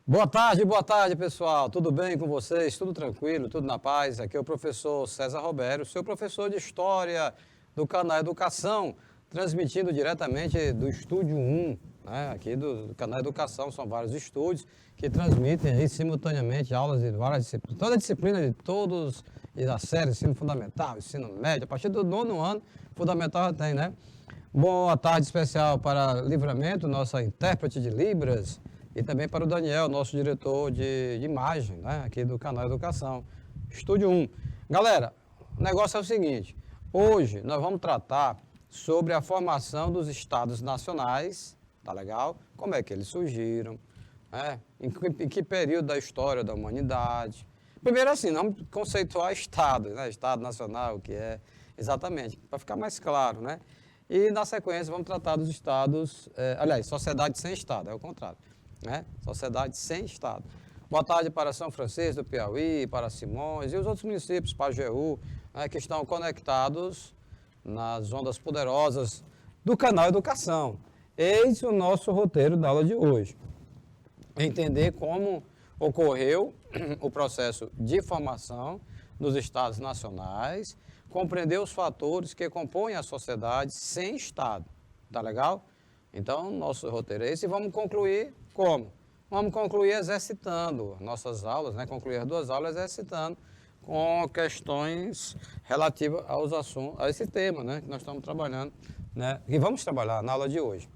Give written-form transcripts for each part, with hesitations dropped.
Boa tarde, pessoal. Tudo bem com vocês? Tudo tranquilo? Tudo na paz? Aqui é o professor César Roberto, seu professor de História do canal Educação, transmitindo diretamente do Estúdio 1, né? Aqui do canal Educação. São vários estúdios que transmitem aí simultaneamente aulas de várias disciplinas, toda a disciplina de todos, e da série, ensino fundamental, ensino médio, a partir do 9º ano, fundamental já tem, né? Boa tarde especial para Livramento, nossa intérprete de Libras, e também para o Daniel, nosso diretor de imagem, né, aqui do canal Educação, Estúdio 1. Galera, o negócio é o seguinte, hoje nós vamos tratar sobre a formação dos estados nacionais, tá legal? Como é que eles surgiram, né? Em que período da história da humanidade. Primeiro assim, vamos conceituar estado, né? Estado nacional, o que é exatamente, para ficar mais claro, né? E na sequência vamos tratar dos estados, aliás, sociedade sem estado, é o contrário, né? Sociedade sem estado. Boa tarde para São Francisco do Piauí, para Simões e os outros municípios, Pajeú, né, que estão conectados nas ondas poderosas do canal Educação. Eis o nosso roteiro da aula de hoje. Entender como ocorreu o processo de formação dos estados nacionais, compreender os fatores que compõem a sociedade sem estado, tá legal? Então, nosso roteiro é esse e vamos concluir como? Vamos concluir exercitando nossas aulas, né? Concluir as duas aulas exercitando com questões relativas aos assuntos, a esse tema, né? Que nós estamos trabalhando, né? E vamos trabalhar na aula de hoje.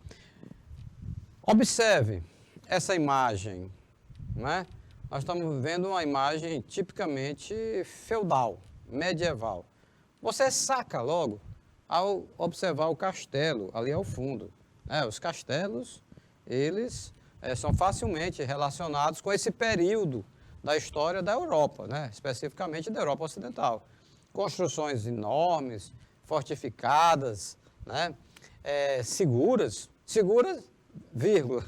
Observe essa imagem, né? Nós estamos vendo uma imagem tipicamente feudal, medieval. Você saca logo ao observar o castelo ali ao fundo. Os castelos, eles são facilmente relacionados com esse período da história da Europa, né? Especificamente da Europa Ocidental. Construções enormes, fortificadas, né? Seguras, vírgula,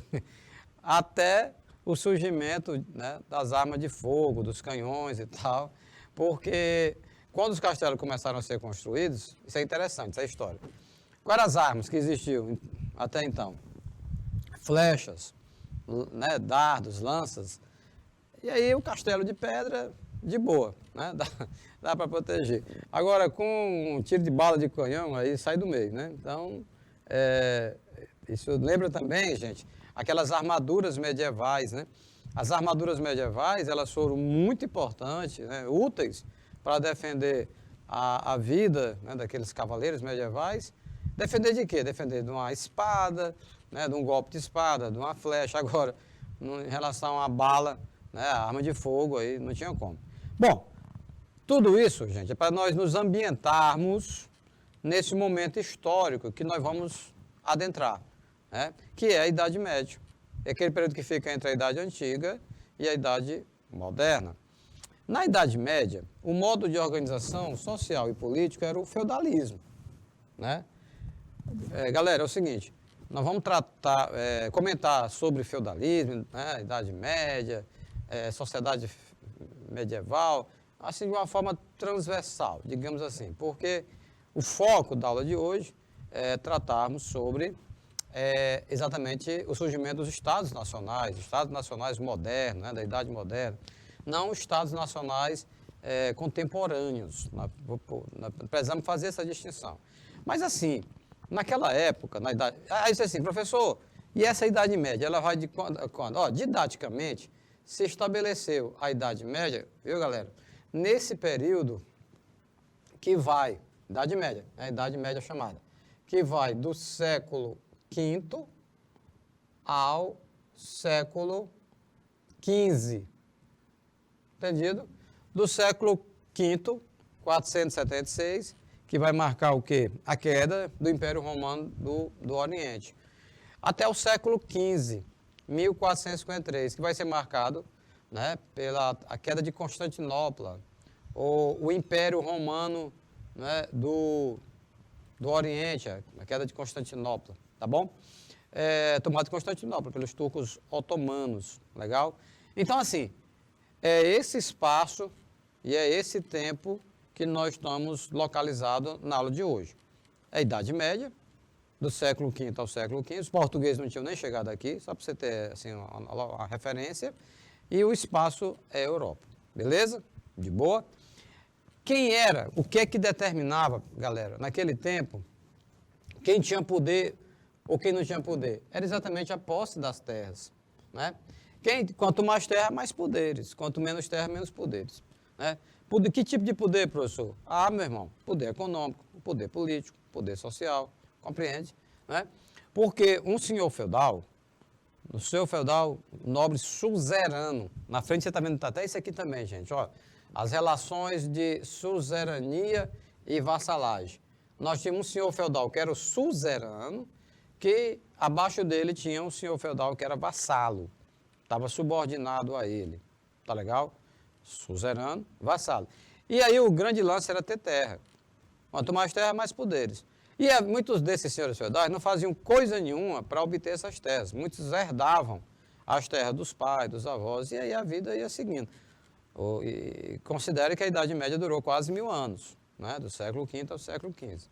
até o surgimento, né, das armas de fogo, dos canhões e tal, porque quando os castelos começaram a ser construídos, isso é interessante, essa história. Quais eram as armas que existiam até então? Flechas, né, dardos, lanças. E aí o castelo de pedra, de boa, né, dá para proteger. Agora, com um tiro de bala de canhão, aí sai do meio, né? Então, isso lembra também, gente, aquelas armaduras medievais, né? As armaduras medievais, elas foram muito importantes, né, úteis para defender a vida, né, daqueles cavaleiros medievais. Defender de quê? Defender de uma espada, né, de um golpe de espada, de uma flecha. Agora, em relação à bala, né, a arma de fogo, aí não tinha como. Bom, tudo isso, gente, é para nós nos ambientarmos nesse momento histórico que nós vamos adentrar, né, que é a Idade Média. É aquele período que fica entre a Idade Antiga e a Idade Moderna. Na Idade Média, o modo de organização social e político era o feudalismo, né? Galera, é o seguinte, nós vamos tratar, comentar sobre feudalismo, né, Idade Média, sociedade medieval, assim de uma forma transversal, digamos assim, porque o foco da aula de hoje é tratarmos sobre exatamente o surgimento dos estados nacionais modernos, né, da Idade Moderna, não os estados nacionais contemporâneos. Nós precisamos fazer essa distinção. Mas assim, naquela época, na idade... Aí disse assim, professor, e essa Idade Média, ela vai de quando a quando? Ó, didaticamente, se estabeleceu a Idade Média, viu, galera? Nesse período que vai, Idade Média, a Idade Média chamada, que vai do século V ao século XV. Entendido? Do século V, 476, que vai marcar o quê? A queda do Império Romano do Oriente. Até o século XV, 1453, que vai ser marcado, né, pela a queda de Constantinopla, ou o Império Romano, né, do Oriente, a queda de Constantinopla, tá bom? Tomada de Constantinopla pelos turcos otomanos, legal? Então, assim, é esse espaço e é esse tempo que nós estamos localizados na aula de hoje. É a Idade Média, do século V ao século XV. Os portugueses não tinham nem chegado aqui, só para você ter assim, uma referência. E o espaço é Europa. Beleza? De boa? Quem era, o que é que determinava, galera, naquele tempo, quem tinha poder ou quem não tinha poder? Era exatamente a posse das terras. Né? Quanto mais terra, mais poderes. Quanto menos terra, menos poderes. Né? Que tipo de poder, professor? Ah, meu irmão, poder econômico, poder político, poder social, compreende? Né? Porque um senhor feudal, o senhor feudal, nobre suzerano, na frente você está vendo até isso aqui também, gente, ó, as relações de suzerania e vassalagem. Nós tínhamos um senhor feudal que era o suzerano, que abaixo dele tinha um senhor feudal que era vassalo, estava subordinado a ele, tá legal? Suzerano, vassalo. E aí o grande lance era ter terra. Quanto mais terra, mais poderes. E muitos desses senhores feudais não faziam coisa nenhuma para obter essas terras. Muitos herdavam as terras dos pais, dos avós, e aí a vida ia seguindo. E considere que a Idade Média durou quase 1000 anos, né? Do século V ao século XV.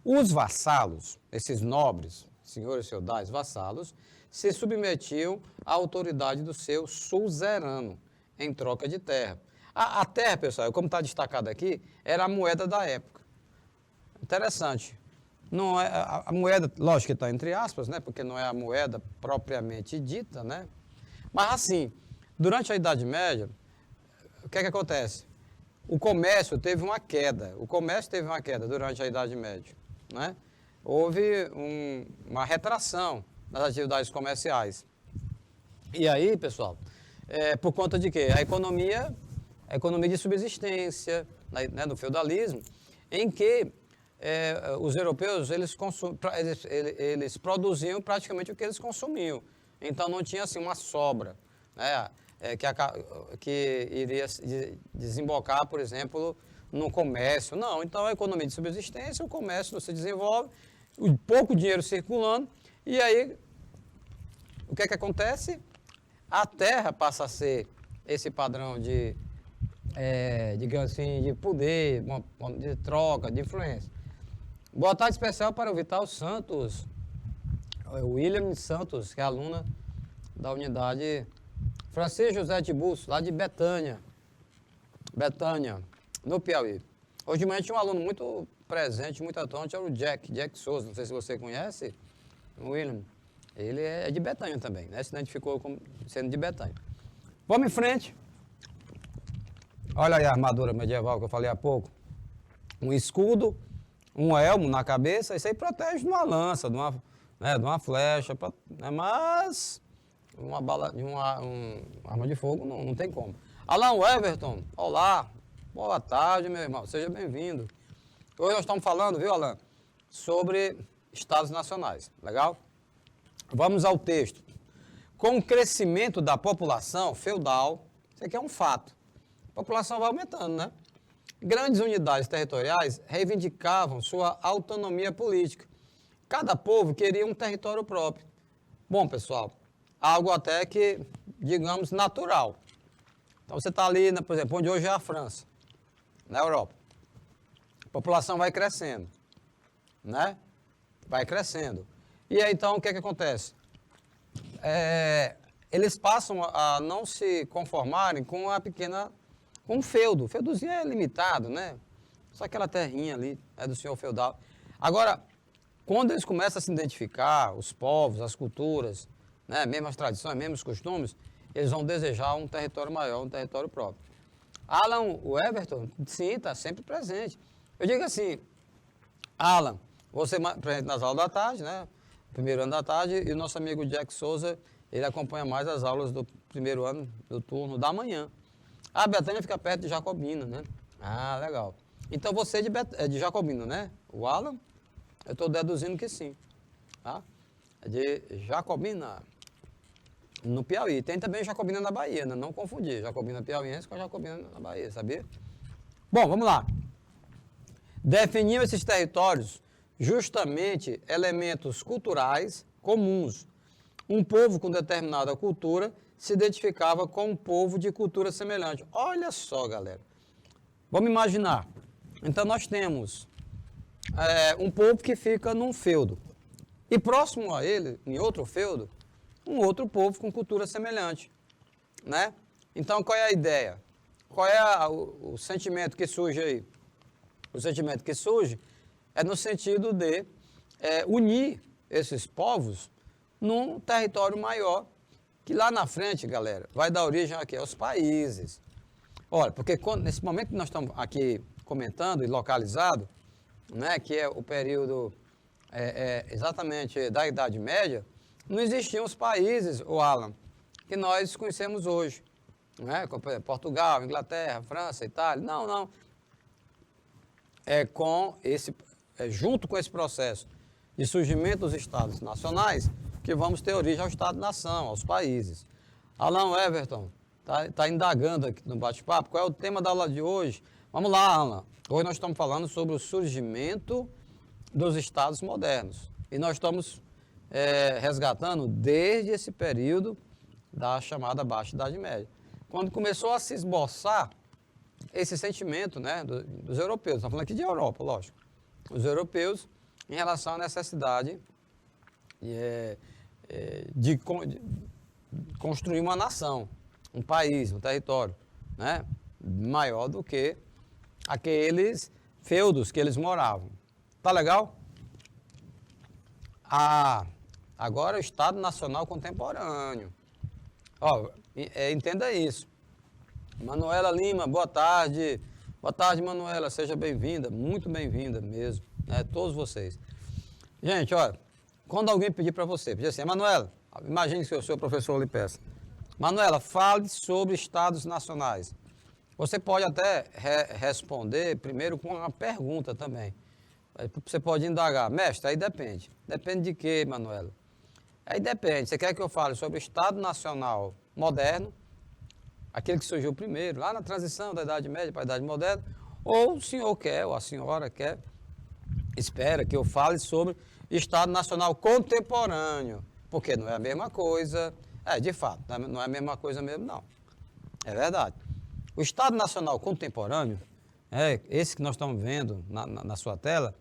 Os vassalos, esses nobres, senhores feudais, vassalos, se submetiam à autoridade do seu suzerano, em troca de terra. A terra, pessoal, como está destacado aqui, era a moeda da época. Interessante. Não é, a moeda, lógico que está entre aspas, né? Porque não é a moeda propriamente dita, né? Mas assim, durante a Idade Média, o que é que acontece? O comércio teve uma queda. O comércio teve uma queda durante a Idade Média, né? Houve uma retração nas atividades comerciais. E aí, pessoal, por conta de quê? A economia de subsistência, né, do feudalismo, em que os europeus eles produziam praticamente o que eles consumiam. Então não tinha assim uma sobra, né, que iria desembocar, por exemplo, no comércio. Não, então a economia de subsistência, o comércio não se desenvolve, pouco dinheiro circulando, e aí o que é que acontece? A terra passa a ser esse padrão digamos assim, de poder, de troca, de influência. Boa tarde especial para o Vital Santos, William Santos, que é aluna da unidade Francisco José de Busso, lá de Betânia, no Piauí. Hoje de manhã tinha um aluno muito presente, muito atuante, era o Jack Souza, não sei se você conhece, o William. Ele é de Betânia também, né? Se identificou como sendo de Betânia. Vamos em frente. Olha aí a armadura medieval que eu falei há pouco. Um escudo, um elmo na cabeça, isso aí protege de uma lança, de uma flecha, né? Mas uma bala, uma arma de fogo não tem como. Alan Everton, olá, boa tarde, meu irmão, seja bem-vindo. Hoje nós estamos falando, viu, Alan, sobre estados nacionais, legal? Vamos ao texto. Com o crescimento da população feudal, isso aqui é um fato, a população vai aumentando, né? Grandes unidades territoriais reivindicavam sua autonomia política. Cada povo queria um território próprio. Bom, pessoal, algo até que, digamos, natural. Então você está ali, por exemplo, onde hoje é a França, na Europa. A população vai crescendo, né? Vai crescendo. E aí, então, o que é que acontece? Eles passam a não se conformarem com com um feudo. O feudozinho é limitado, né? Só aquela terrinha ali, do senhor feudal. Agora, quando eles começam a se identificar, os povos, as culturas, né, mesmo as tradições, mesmo os costumes, eles vão desejar um território maior, um território próprio. Alan, o Everton, sim, está sempre presente. Eu digo assim, Alan, você presente nas aulas da tarde, né? Primeiro ano da tarde, e o nosso amigo Jack Souza, ele acompanha mais as aulas do primeiro ano, do turno da manhã. A Betânia fica perto de Jacobina, né? Ah, legal. Então você é de Jacobina, né? O Alan, eu estou deduzindo que sim. Tá? É de Jacobina, no Piauí. Tem também Jacobina na Bahia, né? Não confundir Jacobina piauiense com Jacobina na Bahia, sabia? Bom, vamos lá. Definiam esses territórios justamente elementos culturais comuns. Um povo com determinada cultura se identificava com um povo de cultura semelhante. Olha só, galera. Vamos imaginar. Então, nós temos um povo que fica num feudo. E próximo a ele, em outro feudo, um outro povo com cultura semelhante, né? Então, qual é a ideia? Qual é o sentimento que surge aí? O sentimento que surge é no sentido de unir esses povos num território maior, que lá na frente, galera, vai dar origem aqui aos países. Olha, porque nesse momento que nós estamos aqui comentando e localizado, né, que é o período exatamente da Idade Média, não existiam os países, o Alan, que nós conhecemos hoje. Né, Portugal, Inglaterra, França, Itália. Não, não. Junto com esse processo de surgimento dos Estados nacionais, que vamos ter origem ao Estado-nação, aos países. Alan Everton está indagando aqui no bate-papo. Qual é o tema da aula de hoje? Vamos lá, Alan. Hoje nós estamos falando sobre o surgimento dos Estados modernos. E nós estamos resgatando desde esse período da chamada Baixa Idade Média. Quando começou a se esboçar esse sentimento, né, dos europeus, estamos falando aqui de Europa, lógico, os europeus em relação à necessidade de construir uma nação, um país, um território, né, maior do que aqueles feudos que eles moravam. Tá legal? Agora o Estado Nacional Contemporâneo. Ó, entenda isso. Manuela Lima, boa tarde. Boa tarde, Manuela, seja bem-vinda, muito bem-vinda mesmo, né, todos vocês. Gente, olha, quando alguém pedir para você, pedir assim, Manuela, imagine que o seu professor lhe peça, Manuela, fale sobre estados nacionais. Você pode até responder primeiro com uma pergunta também. Você pode indagar, mestre, aí depende. Depende de quê, Manuela? Aí depende, você quer que eu fale sobre o Estado Nacional moderno, aquele que surgiu primeiro, lá na transição da Idade Média para a Idade Moderna, ou o senhor quer, ou a senhora quer, espera que eu fale sobre Estado Nacional Contemporâneo, porque não é a mesma coisa, de fato, não é a mesma coisa mesmo, não. É verdade. O Estado Nacional Contemporâneo, esse que nós estamos vendo na sua tela,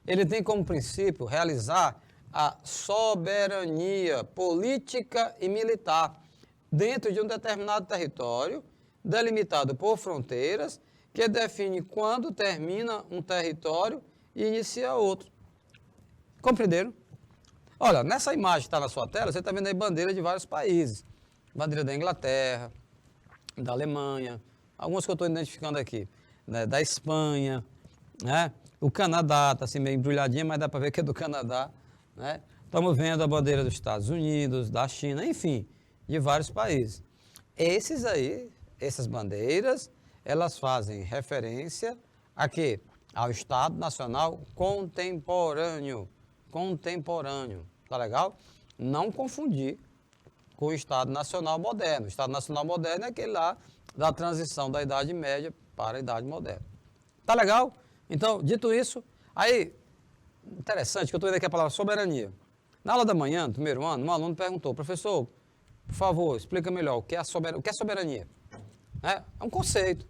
ele tem como princípio realizar a soberania política e militar dentro de um determinado território, delimitado por fronteiras, que define quando termina um território e inicia outro. Compreenderam? Olha, nessa imagem que está na sua tela, você está vendo aí bandeira de vários países. Bandeira da Inglaterra, da Alemanha, algumas que eu estou identificando aqui, né, da Espanha, né? O Canadá está assim meio embrulhadinha, mas dá para ver que é do Canadá, né? Estamos vendo a bandeira dos Estados Unidos, da China, enfim, de vários países. Essas bandeiras, elas fazem referência a quê? Ao Estado Nacional Contemporâneo. Contemporâneo, tá legal? Não confundir com o Estado Nacional Moderno. O Estado Nacional Moderno é aquele lá da transição da Idade Média para a Idade Moderna. Tá legal? Então, dito isso, aí, interessante que eu estou vendo aqui a palavra soberania. Na aula da manhã, no primeiro ano, um aluno perguntou, professor, por favor, explica melhor o que é soberania. É um conceito.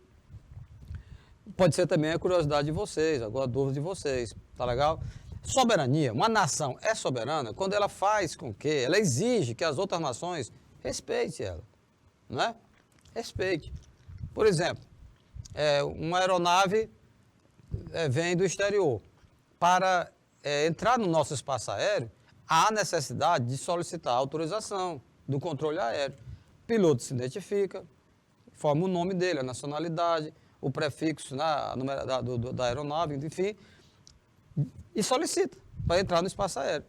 Pode ser também a curiosidade de vocês, agora a dúvida de vocês, tá legal? Soberania, uma nação é soberana quando ela faz com que, ela exige que as outras nações respeitem ela, né? Respeite. Por exemplo, uma aeronave vem do exterior. Para entrar no nosso espaço aéreo, há necessidade de solicitar autorização do controle aéreo. O piloto se identifica, forma o nome dele, a nacionalidade, o prefixo da aeronave, enfim, e solicita para entrar no espaço aéreo.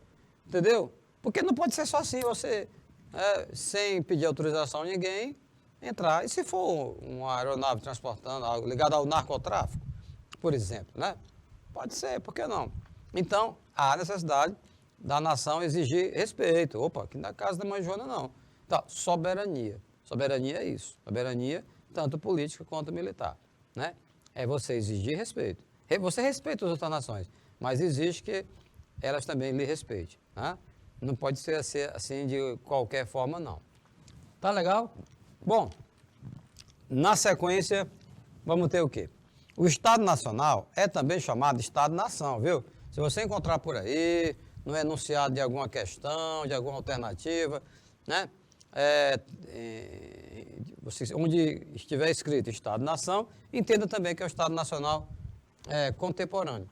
Entendeu? Porque não pode ser só assim, você, sem pedir autorização a ninguém, entrar. E se for uma aeronave transportando algo ligado ao narcotráfico, por exemplo, né? Pode ser, por que não? Então, há necessidade da nação exigir respeito. Opa, aqui na casa da mãe Joana não. Então, soberania. Soberania é isso. Soberania, tanto política quanto militar, né? É você exigir respeito. Você respeita as outras nações, mas exige que elas também lhe respeitem, né? Não pode ser assim de qualquer forma, não. Tá legal? Bom, na sequência, vamos ter o quê? O Estado Nacional é também chamado de Estado-nação, viu? Se você encontrar por aí, no enunciado de alguma questão, de alguma alternativa, né? Onde estiver escrito Estado-nação, entenda também que é o Estado Nacional contemporâneo.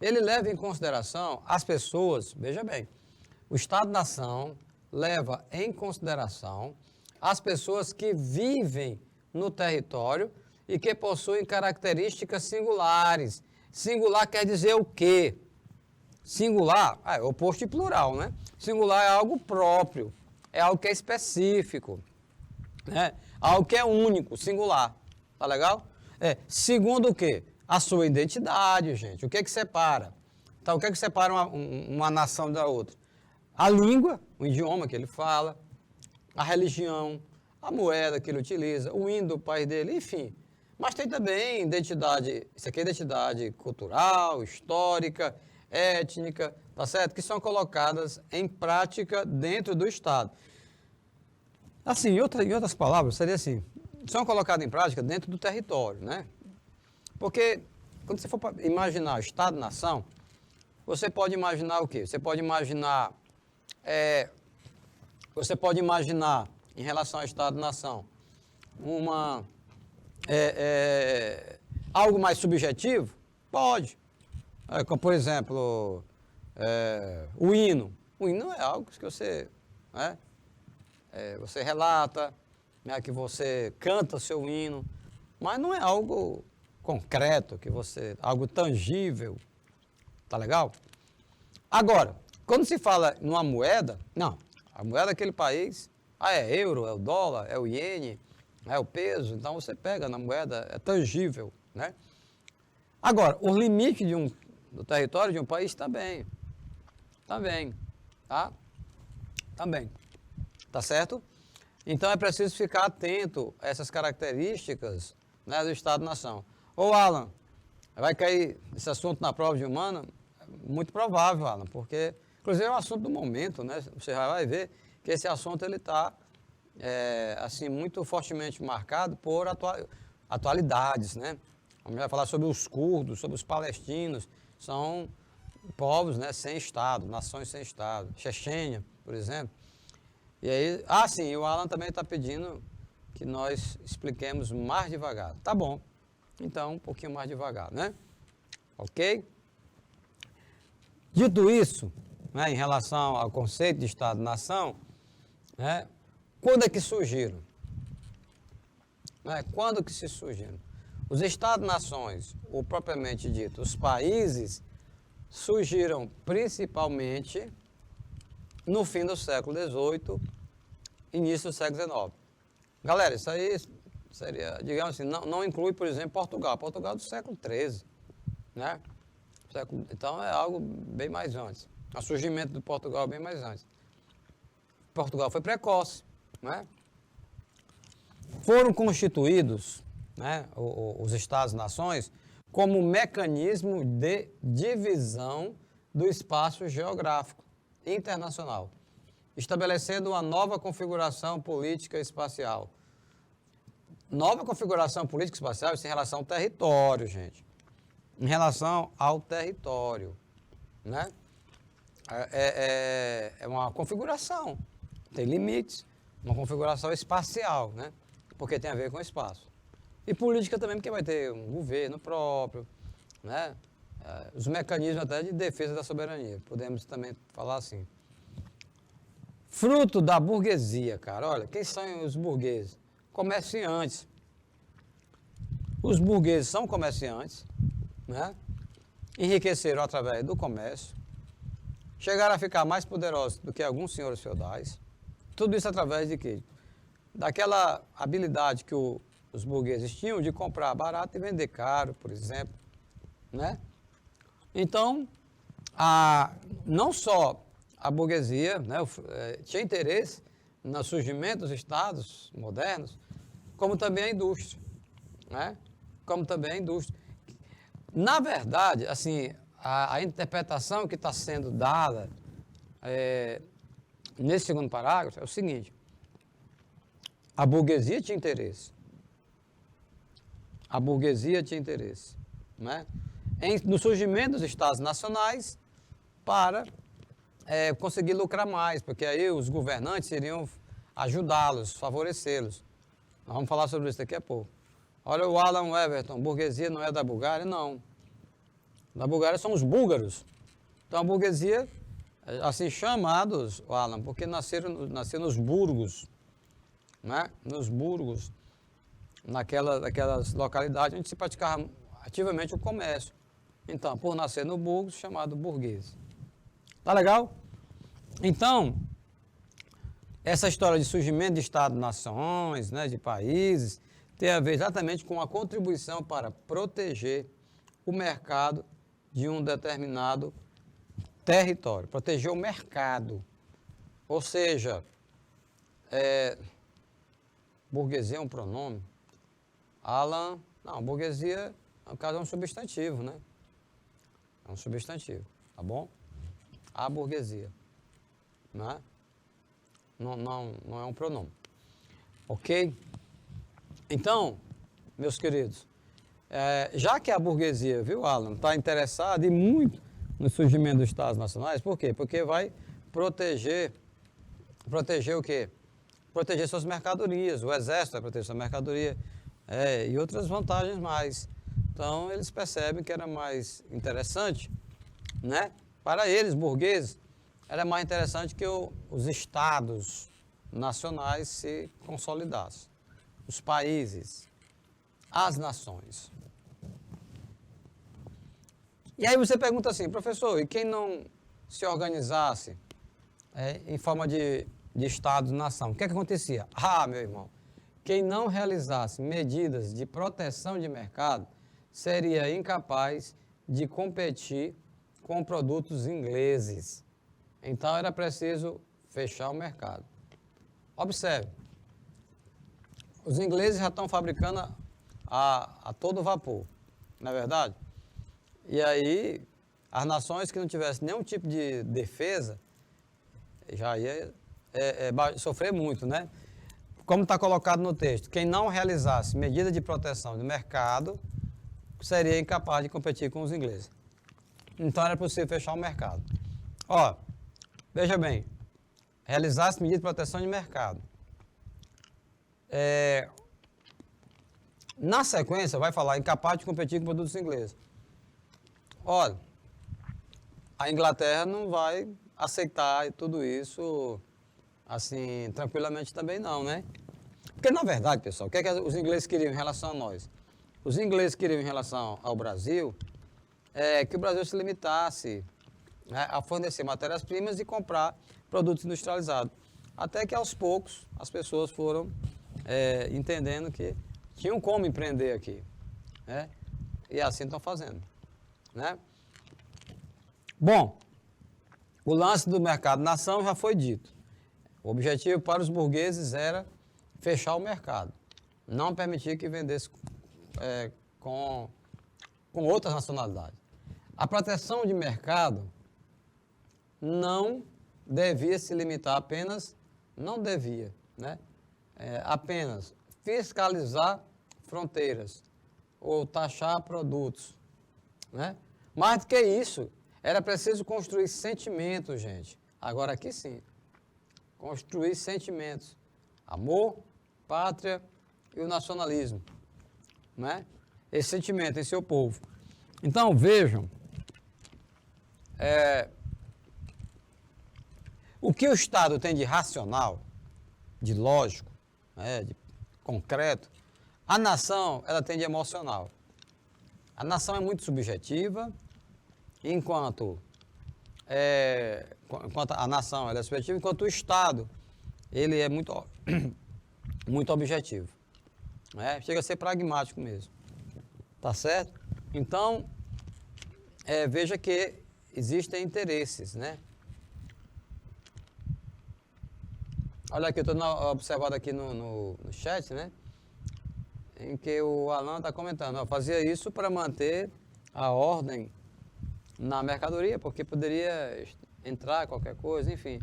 Ele leva em consideração as pessoas, veja bem, o Estado-nação leva em consideração as pessoas que vivem no território e que possuem características singulares. Singular quer dizer o quê? Singular é oposto de plural, né? Singular é algo próprio, é algo que é específico, né? Algo que é único, singular. Tá legal? Segundo o quê? A sua identidade, gente. O que é que separa? Então, o que é que separa uma nação da outra? A língua, o idioma que ele fala, a religião, a moeda que ele utiliza, o hino do país dele, enfim. Mas tem também identidade, isso aqui é identidade cultural, histórica, étnica, tá certo? Que são colocadas em prática dentro do Estado. Assim, em outras palavras, seria assim, são colocadas em prática dentro do território, né? Porque quando você for imaginar Estado-nação, você pode imaginar o quê? Você pode imaginar em relação ao Estado-nação, algo mais subjetivo? Pode. Como, por exemplo, o hino. O hino é algo que você, você relata, né, que você canta seu hino, mas não é algo concreto, algo tangível. Tá legal? Agora, quando se fala numa moeda, não, a moeda daquele país, é euro, é o dólar, é o iene, é o peso, então você pega na moeda, é tangível, né? Agora, o limite do território de um país também, tá? Também, tá certo? Então é preciso ficar atento a essas características, né, do Estado-nação. Ô Alan, vai cair esse assunto na prova de humana? Muito provável, Alan, porque, inclusive, é um assunto do momento, né? Você já vai ver que esse assunto ele está, assim, muito fortemente marcado por atualidades, né? A gente vai falar sobre os curdos, sobre os palestinos, são povos, né, sem Estado, nações sem Estado. Chechênia, por exemplo. E aí, sim, o Alan também está pedindo que nós expliquemos mais devagar. Tá bom, então um pouquinho mais devagar, né? Ok? Dito isso, né, em relação ao conceito de Estado-nação, né, quando é que surgiram? Quando que se surgiram? Os Estados-nações, ou propriamente dito, os países, surgiram principalmente no fim do século XVIII, início do século XIX. Galera, isso aí seria, digamos assim, não inclui, por exemplo, Portugal. Portugal é do século XIII, né? Então é algo bem mais antes. O surgimento do Portugal é bem mais antes. Portugal foi precoce, né? Foram constituídos, né, os Estados-nações como mecanismo de divisão do espaço geográfico internacional, estabelecendo uma nova configuração política espacial. Nova configuração política espacial, isso em relação ao território, gente. Em relação ao território, né? É uma configuração, tem limites, uma configuração espacial, né? Porque tem a ver com o espaço. E política também, porque vai ter um governo próprio, né? Os mecanismos até de defesa da soberania, podemos também falar assim. Fruto da burguesia, cara, olha, quem são os burgueses? Comerciantes. Os burgueses são comerciantes, né? Enriqueceram através do comércio, chegaram a ficar mais poderosos do que alguns senhores feudais. Tudo isso através de quê? Daquela habilidade que os burgueses tinham de comprar barato e vender caro, por exemplo, né? Então, não só a burguesia, né, tinha interesse no surgimento dos estados modernos, como também a indústria, né? Como também a indústria. Na verdade, assim, a interpretação que está sendo dada nesse segundo parágrafo é o seguinte: a burguesia tinha interesse. A burguesia tinha interesse, né, no surgimento dos Estados nacionais para conseguir lucrar mais, porque aí os governantes iriam ajudá-los, favorecê-los. Nós vamos falar sobre isso daqui a pouco. Olha o Alan Everton, burguesia não é da Bulgária? Não. Da Bulgária são os búlgaros. Então a burguesia, assim chamados, Alan, porque nasceram nos burgos, né? Nos burgos, naquelas localidades onde se praticava ativamente o comércio. Então, por nascer no burgos, chamado burguês. Tá legal? Então, essa história de surgimento de Estados-nações, né, de países, tem a ver exatamente com a contribuição para proteger o mercado de um determinado território. Proteger o mercado. Ou seja, burguesia é um pronome. Alan, não, burguesia, no caso, é um substantivo, né? É um substantivo, tá bom? A burguesia, né? Não é um pronome. Ok? Então, meus queridos, já que a burguesia, viu, Alan, está interessada e muito no surgimento dos Estados nacionais, por quê? Porque vai proteger o quê? Proteger suas mercadorias, o exército vai proteger sua mercadoria e outras vantagens mais. Então, eles percebem que era mais interessante, né? Para eles, burgueses, era mais interessante que os estados nacionais se consolidassem. Os países, as nações. E aí você pergunta assim, professor, e quem não se organizasse em forma de Estado-nação, o que é que acontecia? Ah, meu irmão, quem não realizasse medidas de proteção de mercado seria incapaz de competir com produtos ingleses. Então era preciso fechar o mercado. Observe, os ingleses já estão fabricando a todo vapor, não é verdade? E aí, as nações que não tivessem nenhum tipo de defesa, já ia sofrer muito, né? Como está colocado no texto, quem não realizasse medidas de proteção de mercado seria incapaz de competir com os ingleses. Então era possível fechar o mercado. Ó, veja bem, realizasse medidas de proteção de mercado. Na sequência, vai falar incapaz de competir com produtos ingleses. Olha, a Inglaterra não vai aceitar tudo isso assim, tranquilamente também não, né? Porque, na verdade, pessoal, o que é que os ingleses queriam em relação a nós? Os ingleses queriam em relação ao Brasil que o Brasil se limitasse, né, a fornecer matérias-primas e comprar produtos industrializados. Até que, aos poucos, as pessoas foram entendendo que tinham como empreender aqui, né? E assim estão fazendo, né? Bom, o lance do mercado-nação já foi dito. O objetivo para os burgueses era fechar o mercado, não permitir que vendesse com outras nacionalidades. A proteção de mercado não devia se limitar apenas, não devia, né? Apenas fiscalizar fronteiras ou taxar produtos, né? Mais do que isso, era preciso construir sentimentos, gente. Agora aqui sim, construir sentimentos, amor, pátria e o nacionalismo, né? Esse sentimento em seu povo. Então vejam, o que o Estado tem de racional, de lógico, de concreto, a nação ela tem de emocional. A nação é muito subjetiva, enquanto a nação ela é subjetiva, enquanto o Estado ele é muito, muito objetivo. Chega a ser pragmático mesmo. Tá certo? Então, veja que existem interesses, né? Olha aqui, eu estou observando aqui no chat, né? Em que o Alan está comentando, ó, fazia isso para manter a ordem na mercadoria, porque poderia entrar qualquer coisa, enfim.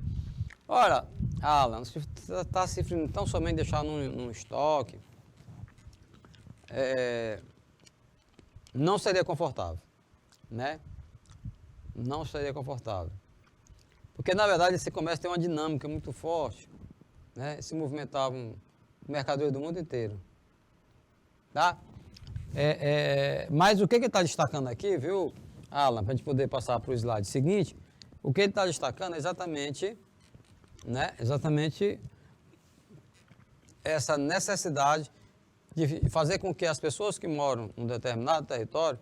Ora, Alan, se está se referindo tão somente deixar num estoque, não seria confortável, né? Não seria confortável. Porque, na verdade, esse comércio tem uma dinâmica muito forte, né? Se movimentavam mercadores do mundo inteiro. Tá? Mas o que ele está destacando aqui, viu, Alan, para a gente poder passar para o slide seguinte, o que ele está destacando é exatamente, né, essa necessidade de fazer com que as pessoas que moram em um determinado território,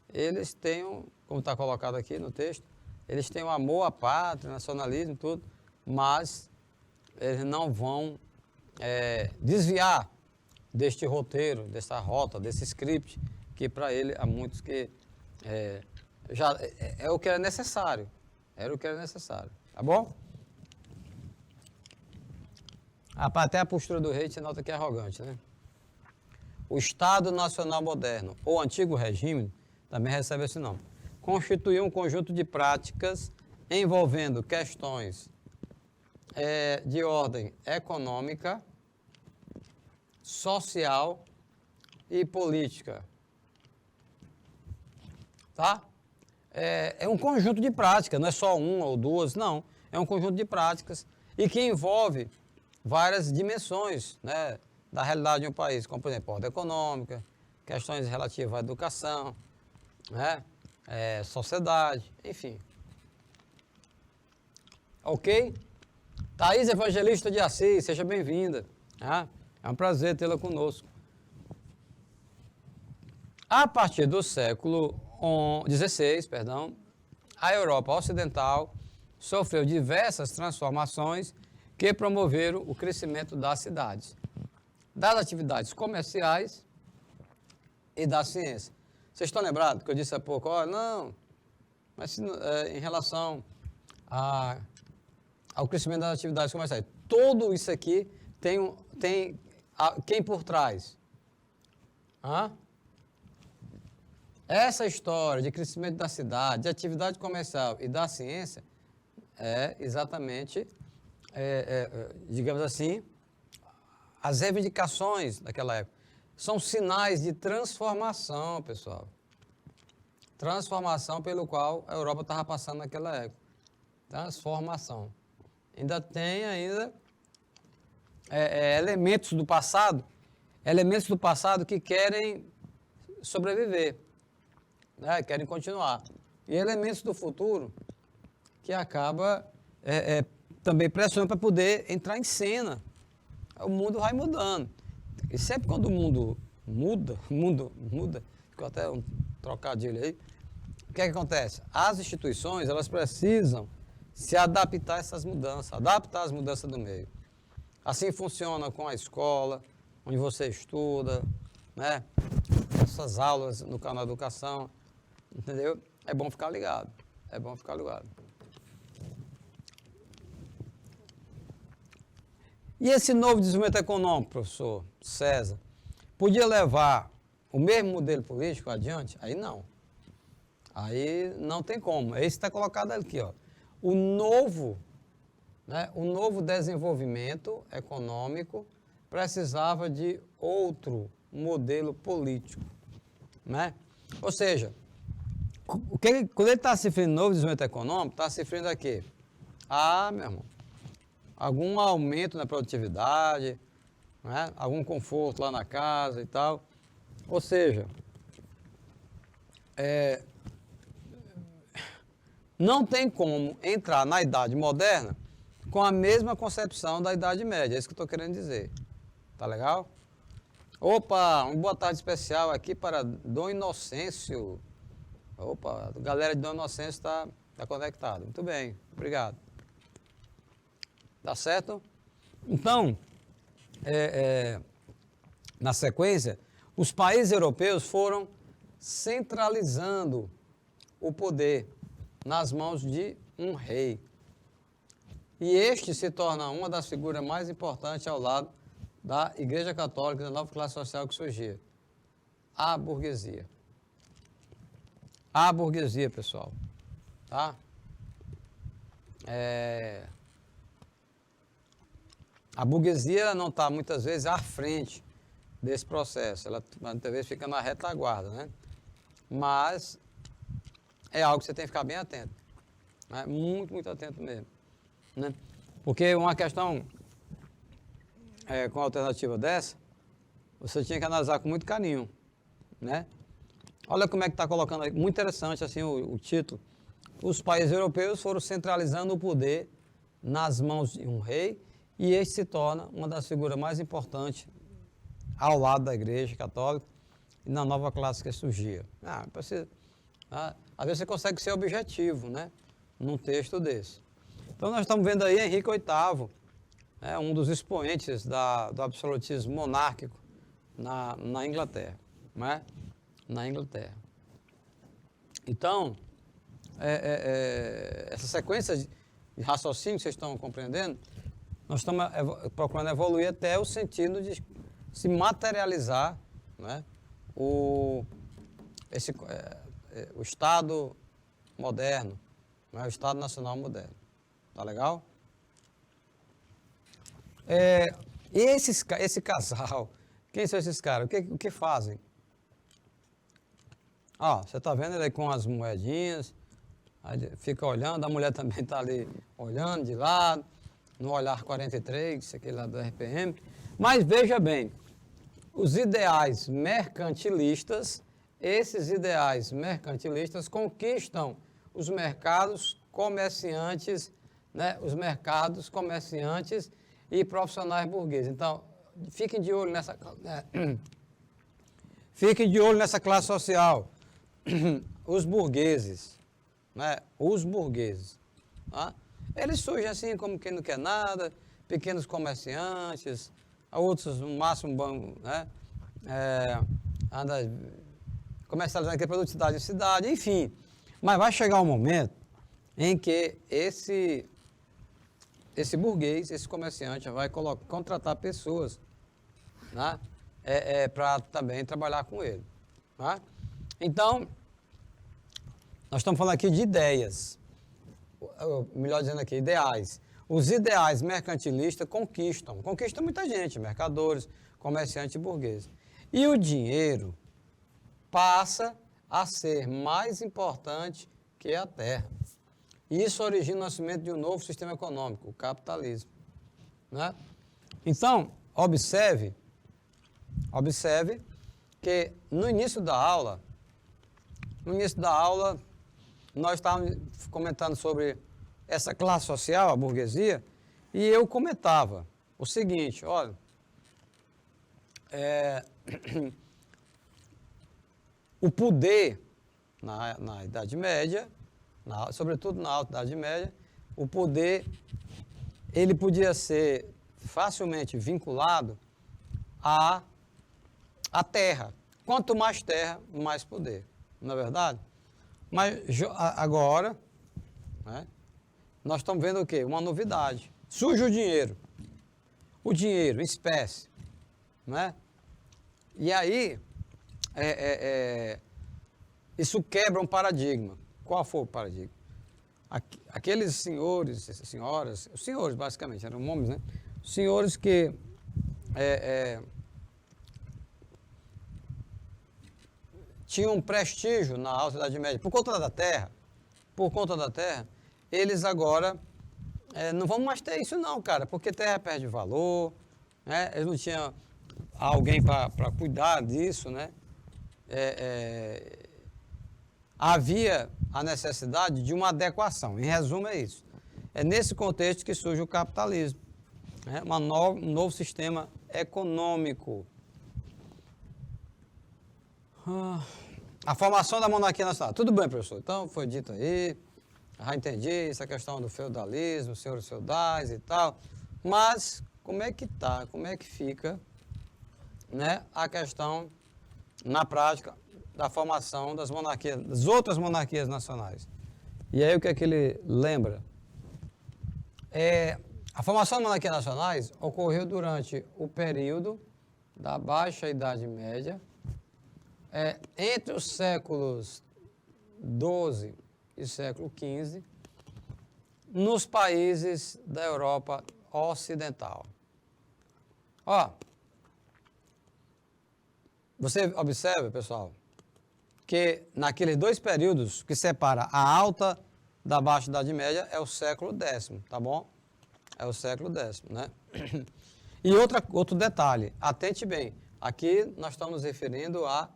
eles tenham, como está colocado aqui no texto, eles tenham amor à pátria, nacionalismo e tudo, mas eles não vão desviar deste roteiro, dessa rota, desse script, que para ele há muitos que já é o que era necessário. Era o que era necessário. Tá bom? Até a postura do rei você nota que é arrogante, né? O Estado Nacional Moderno, ou Antigo Regime, também recebe esse nome, constituiu um conjunto de práticas envolvendo questões de ordem econômica, social e política. Tá? É um conjunto de práticas, não é só uma ou duas, não. É um conjunto de práticas e que envolve várias dimensões, né, da realidade de um país, como, por exemplo, ordem econômica, questões relativas à educação, né, sociedade, enfim. Ok? Thaís Evangelista de Assis, seja bem-vinda. Tá? É um prazer tê-la conosco. A partir do século XVI, a Europa Ocidental sofreu diversas transformações que promoveram o crescimento das cidades, das atividades comerciais e da ciência. Vocês estão lembrados que eu disse há pouco? Olha, não, mas em relação ao crescimento das atividades comerciais, tudo isso aqui tem quem por trás? Essa história de crescimento da cidade, de atividade comercial e da ciência é exatamente, digamos assim, as reivindicações daquela época. São sinais de transformação, pessoal. Transformação pelo qual a Europa estava passando naquela época. Transformação. Ainda tem elementos do passado que querem sobreviver, né? Querem continuar. E elementos do futuro que acaba também pressionando para poder entrar em cena. O mundo vai mudando. E sempre quando o mundo muda, ficou até um trocadilho aí, o que acontece? As instituições, elas precisam se adaptar a essas mudanças, adaptar às mudanças do meio. Assim funciona com a escola, onde você estuda, né? Essas aulas no canal Educação, entendeu? É bom ficar ligado, é bom ficar ligado. E esse novo desenvolvimento econômico, professor César, podia levar o mesmo modelo político adiante? Aí não. Aí não tem como. Esse está colocado aqui, ó. O novo desenvolvimento econômico precisava de outro modelo político, né? Ou seja, quando ele está se referindo novo desenvolvimento econômico, está se referindo a quê? Meu irmão, algum aumento na produtividade, né? Algum conforto lá na casa e tal. Ou seja, não tem como entrar na Idade Moderna com a mesma concepção da Idade Média. É isso que eu estou querendo dizer. Tá legal? Opa, uma boa tarde especial aqui para Dom Inocêncio. Opa, a galera de Dom Inocêncio está conectada. Muito bem, obrigado. Tá certo? Então, na sequência, os países europeus foram centralizando o poder nas mãos de um rei. E este se torna uma das figuras mais importantes ao lado da Igreja Católica, da nova classe social que surgia. A burguesia. A burguesia, pessoal. Tá? A burguesia não está, muitas vezes, à frente desse processo. Ela, muitas vezes, fica na retaguarda, né? Mas é algo que você tem que ficar bem atento. Né? Muito, muito atento mesmo. né? Porque uma questão com a alternativa dessa, você tinha que analisar com muito carinho, né? Olha como é que está colocando aí, muito interessante assim o título. Os países europeus foram centralizando o poder nas mãos de um rei e este se torna uma das figuras mais importantes ao lado da Igreja Católica e na nova classe que surgia. Às vezes você consegue ser objetivo, né? Num texto desse. Então nós estamos vendo aí Henrique VIII, um dos expoentes do absolutismo monárquico na Inglaterra, né? Na Inglaterra. Então, essa sequência de raciocínio que vocês estão compreendendo, nós estamos procurando evoluir até o sentido de se materializar, né? o Estado moderno, né? O Estado Nacional moderno. Tá legal? E esse casal, quem são esses caras? O que fazem? Você está vendo ele aí com as moedinhas, aí fica olhando, a mulher também está ali olhando de lado, no olhar 43, isso aqui lá do RPM. Mas veja bem, os ideais mercantilistas, esses ideais mercantilistas conquistam os mercados comerciantes, né? Os mercados comerciantes e profissionais burgueses. Então, fiquem de olho nessa classe social. Os burgueses, né? Os burgueses, tá? Eles surgem assim como quem não quer nada, pequenos comerciantes, outros no máximo, né? Comercializando aquele produto de cidade em cidade, enfim. Mas vai chegar um momento em que esse burguês, esse comerciante vai contratar pessoas, né? Para também trabalhar com ele. Tá? Então, nós estamos falando aqui de ideias, melhor dizendo aqui, ideais. Os ideais mercantilistas conquistam muita gente, mercadores, comerciantes e burgueses. E o dinheiro passa a ser mais importante que a terra. Isso origina o nascimento de um novo sistema econômico, o capitalismo. Né? Então, observe que no início da aula, nós estávamos comentando sobre essa classe social, a burguesia, e eu comentava o seguinte, olha, o poder na Idade Média, sobretudo na Alta Idade Média, o poder ele podia ser facilmente vinculado à terra. Quanto mais terra, mais poder. Não é verdade? Mas agora, né, nós estamos vendo o quê? Uma novidade. Surge o dinheiro, espécie. Né? E aí, isso quebra um paradigma. Qual foi o paradigma? Aqueles senhores, senhoras, os senhores basicamente, eram homens, né? Senhores que tinham um prestígio na Alta Idade Média por conta da terra, eles agora não vão mais ter isso não, cara, porque terra perde valor, né? Eles não tinham alguém para cuidar disso, né? Havia a necessidade de uma adequação. Em resumo, é isso. É nesse contexto que surge o capitalismo, né? Um novo sistema econômico. A formação da monarquia nacional. Tudo bem, professor. Então, foi dito aí, já entendi essa questão do feudalismo, senhores feudais e tal. Mas, como é que fica, né, a questão, na prática, da formação das monarquias, das outras monarquias nacionais? E aí o que é que ele lembra? A formação das monarquias nacionais ocorreu durante o período da Baixa Idade Média, entre os séculos XII e século XV, nos países da Europa Ocidental. Você observa, pessoal, que naqueles dois períodos que separa a Alta da Baixa Idade Média é o século X, tá bom? É o século X, né? E outro detalhe, atente bem, aqui nós estamos referindo à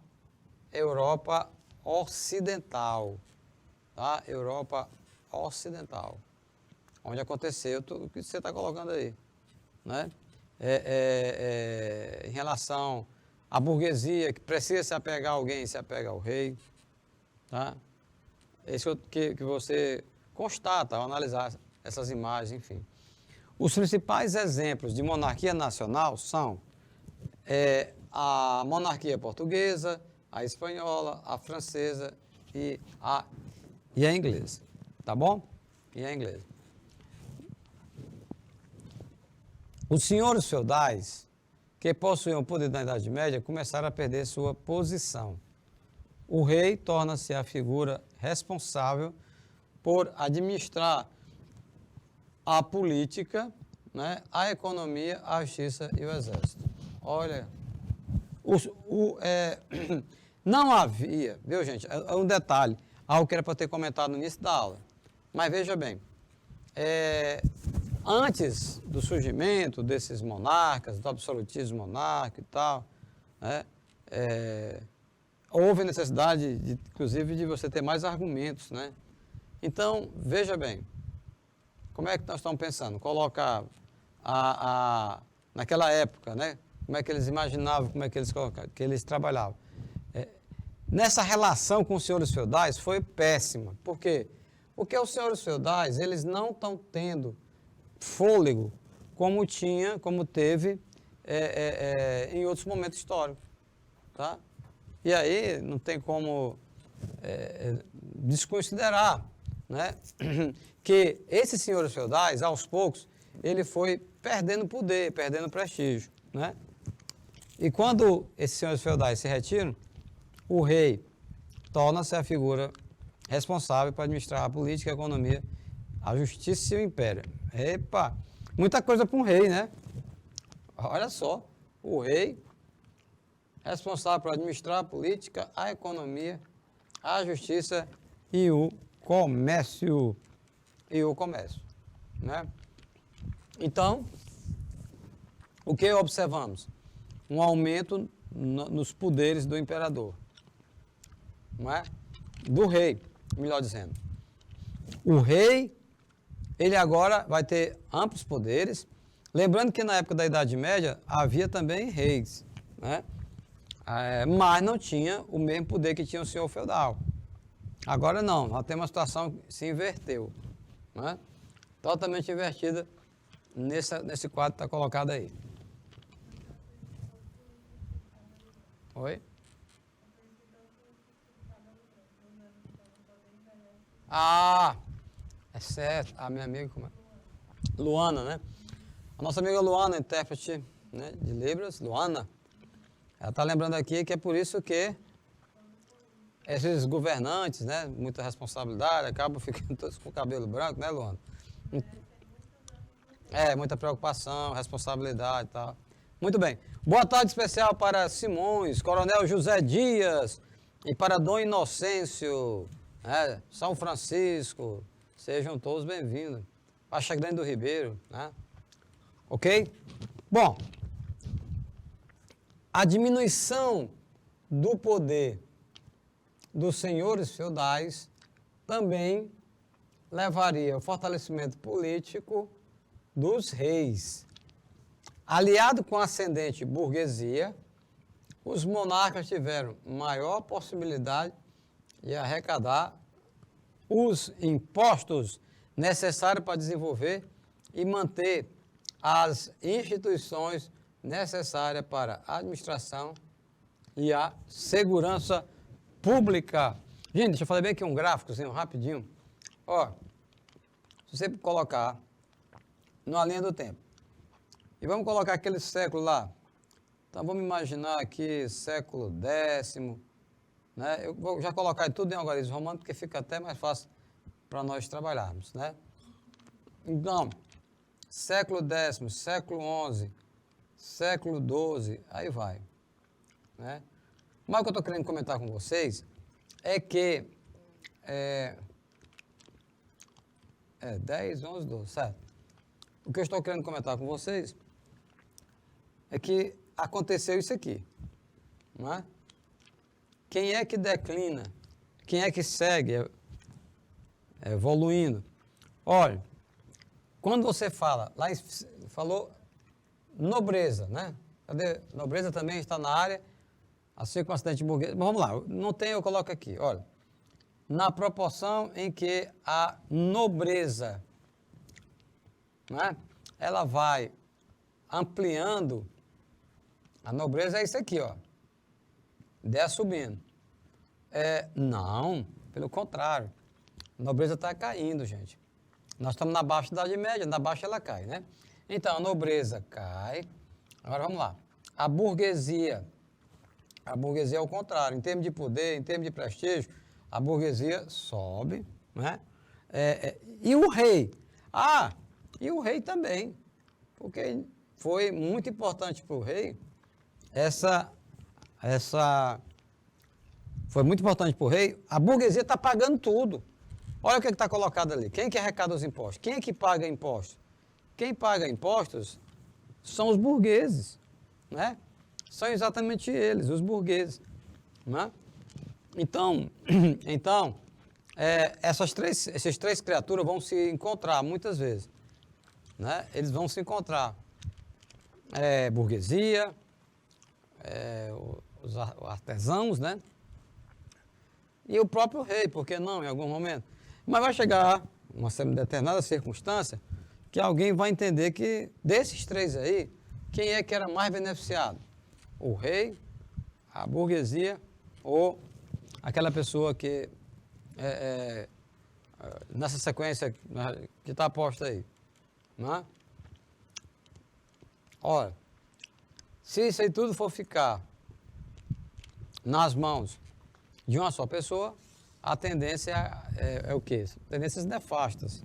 Europa Ocidental, tá? Europa Ocidental, onde aconteceu tudo o que você está colocando aí, né? Em relação à burguesia, que precisa se apegar a alguém, se apega ao rei, tá? Isso que você constata ao analisar essas imagens, enfim. Os principais exemplos de monarquia nacional são a monarquia portuguesa, a espanhola, a francesa e a inglesa, tá bom? E a inglesa. Os senhores feudais, que possuíam o poder da Idade Média, começaram a perder sua posição. O rei torna-se a figura responsável por administrar a política, né, a economia, a justiça e o exército. Olha, não havia, viu gente, é um detalhe, algo que era para ter comentado no início da aula, mas veja bem, antes do surgimento desses monarcas, do absolutismo monárquico e tal, né, houve necessidade, inclusive, de você ter mais argumentos, né? Então, veja bem, como é que nós estamos pensando? Colocar naquela época, né? Como é que eles imaginavam, como é que eles colocavam, que eles trabalhavam. Nessa relação com os senhores feudais foi péssima. Por quê? Porque os senhores feudais, eles não estão tendo fôlego como teve em outros momentos históricos, tá? E aí não tem como desconsiderar, né, que esses senhores feudais, aos poucos, ele foi perdendo poder, perdendo prestígio, né? E quando esses senhores feudais se retiram, o rei torna-se a figura responsável para administrar a política, a economia, a justiça e o império. Epa, muita coisa para um rei, né? Olha só, o rei responsável por administrar a política, a economia, a justiça e o comércio. Né? Então, o que observamos? Um aumento nos poderes do imperador, não é? Do rei, melhor dizendo. O rei, ele agora vai ter amplos poderes, lembrando que na época da Idade Média havia também reis, né? Mas não tinha o mesmo poder que tinha o senhor feudal. Agora não, nós temos uma situação que se inverteu, né? Totalmente invertida nesse quadro que está colocado aí. Oi? Ah, é certo, a minha amiga Luana, né? A nossa amiga Luana, intérprete, né, de Libras, Luana, ela está lembrando aqui que é por isso que esses governantes, né, muita responsabilidade, acabam ficando todos com o cabelo branco, né, Luana? Muita preocupação, responsabilidade e tal. Muito bem. Boa tarde especial para Simões, Coronel José Dias e para Dom Inocêncio, São Francisco. Sejam todos bem-vindos. Faixa Grande do Ribeiro, né? Ok? Bom, a diminuição do poder dos senhores feudais também levaria ao fortalecimento político dos reis. Aliado com a ascendente burguesia, os monarcas tiveram maior possibilidade de arrecadar os impostos necessários para desenvolver e manter as instituições necessárias para a administração e a segurança pública. Gente, deixa eu fazer bem aqui um gráficozinho rapidinho. Ó, se você colocar numa linha do tempo, e vamos colocar aquele século lá. Então vamos imaginar aqui século X, né? Eu vou já colocar tudo em algarismo romano, porque fica até mais fácil para nós trabalharmos, né? Então, século X, século XI, século XII, aí vai, né? Mas o que eu estou querendo comentar com vocês é que 10, 11, 12, certo? o que eu estou querendo comentar com vocês é que aconteceu isso aqui, não é? Quem é que declina? Quem é que segue evoluindo? Olha, quando você fala, falou nobreza, né? Cadê? Nobreza também está na área, assim como acidente burguês. Vamos lá, não tem, eu coloco aqui, olha. Na proporção em que a nobreza, né, ela vai ampliando, a nobreza é isso aqui, ó, desce subindo. Não, pelo contrário, a nobreza está caindo, gente. Nós estamos na baixa idade média, na baixa ela cai, né? Então, a nobreza cai. Agora, vamos lá. A burguesia é o contrário, em termos de poder, em termos de prestígio, a burguesia sobe, né? E o rei? E o rei também, porque foi muito importante para o rei foi muito importante para o rei, a burguesia está pagando tudo. Olha o que está colocado ali. Quem que arrecada os impostos? Quem é que paga impostos? Quem paga impostos são os burgueses, né? São exatamente eles, os burgueses, né? Então, essas três criaturas vão se encontrar muitas vezes, né? Eles vão se encontrar. Burguesia, os artesãos, né? E o próprio rei, por que não, em algum momento? Mas vai chegar uma determinada circunstância que alguém vai entender que desses três aí, quem é que era mais beneficiado? O rei, a burguesia ou aquela pessoa que nessa sequência que está posta aí, né? Olha, se isso aí tudo for ficar nas mãos de uma só pessoa, a tendência é o quê? Tendências nefastas,